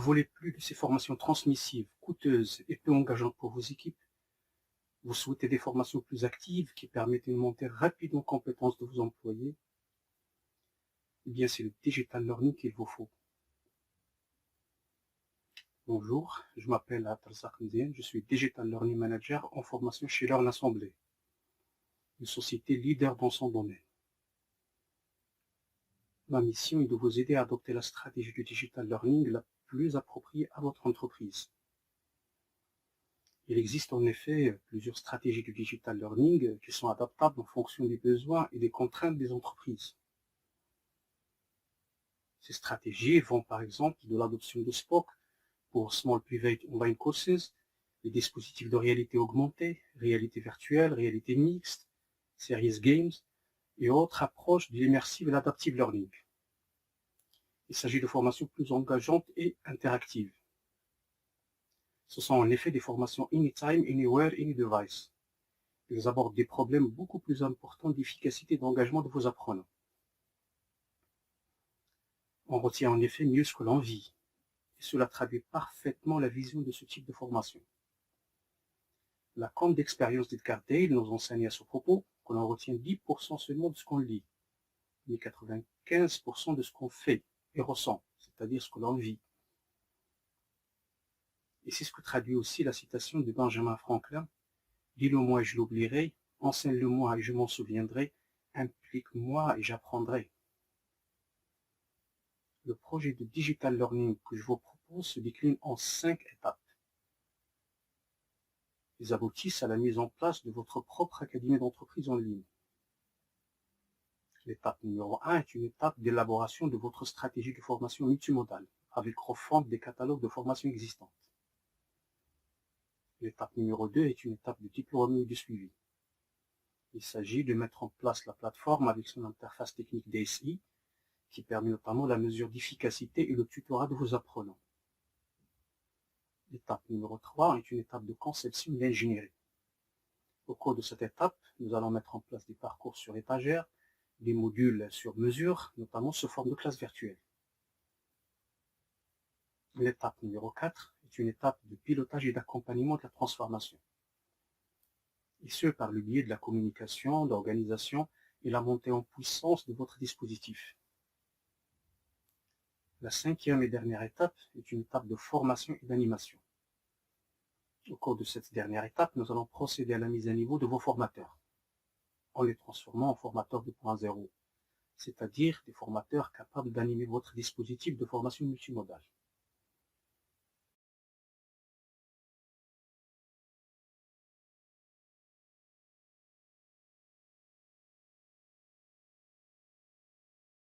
voulez plus de ces formations transmissives, coûteuses et peu engageantes pour vos équipes? Vous souhaitez des formations plus actives qui permettent une montée rapide en compétences de vos employés? Eh bien, c'est le digital learning qu'il vous faut. Bonjour, je m'appelle Abdelrazak Ndien, je suis Digital Learning Manager en formation chez Learn Assemblée, une société leader dans son domaine. Ma mission est de vous aider à adopter la stratégie du digital learning la plus appropriée à votre entreprise. Il existe en effet plusieurs stratégies du digital learning qui sont adaptables en fonction des besoins et des contraintes des entreprises. Ces stratégies vont par exemple de l'adoption de SPOC pour Small Private Online Courses, les dispositifs de réalité augmentée, réalité virtuelle, réalité mixte, Serious Games et autres approches de l'immersive et l'adaptive learning. Il s'agit de formations plus engageantes et interactives. Ce sont en effet des formations anytime, anywhere, any device. Ils abordent des problèmes beaucoup plus importants d'efficacité et d'engagement de vos apprenants. On retient en effet mieux ce que l'on vit, et cela traduit parfaitement la vision de ce type de formation. La compte d'expérience d'Edgar Dale nous enseigne à ce propos que l'on retient 10% seulement de ce qu'on lit, mais 95% de ce qu'on fait et ressent, c'est-à-dire ce que l'on vit. Et c'est ce que traduit aussi la citation de Benjamin Franklin: « Dis-le-moi et je l'oublierai, enseigne-le-moi et je m'en souviendrai, implique-moi et j'apprendrai. » Le projet de digital learning que je vous propose se décline en 5 étapes. Ils aboutissent à la mise en place de votre propre académie d'entreprise en ligne. L'étape numéro 1 est une étape d'élaboration de votre stratégie de formation multimodale, avec refonte des catalogues de formation existantes. L'étape numéro 2 est une étape de déploiement et de suivi. Il s'agit de mettre en place la plateforme avec son interface technique DSI, qui permet notamment la mesure d'efficacité et le tutorat de vos apprenants. L'étape numéro 3 est une étape de conception d'ingénierie. Au cours de cette étape, nous allons mettre en place des parcours sur étagère, des modules sur mesure, notamment sous forme de classe virtuelle. L'étape numéro 4 est une étape de pilotage et d'accompagnement de la transformation. Et ce, par le biais de la communication, de l'organisation et la montée en puissance de votre dispositif. La 5e et dernière étape est une étape de formation et d'animation. Au cours de cette dernière étape, nous allons procéder à la mise à niveau de vos formateurs, en les transformant en formateurs 2.0, c'est-à-dire des formateurs capables d'animer votre dispositif de formation multimodale.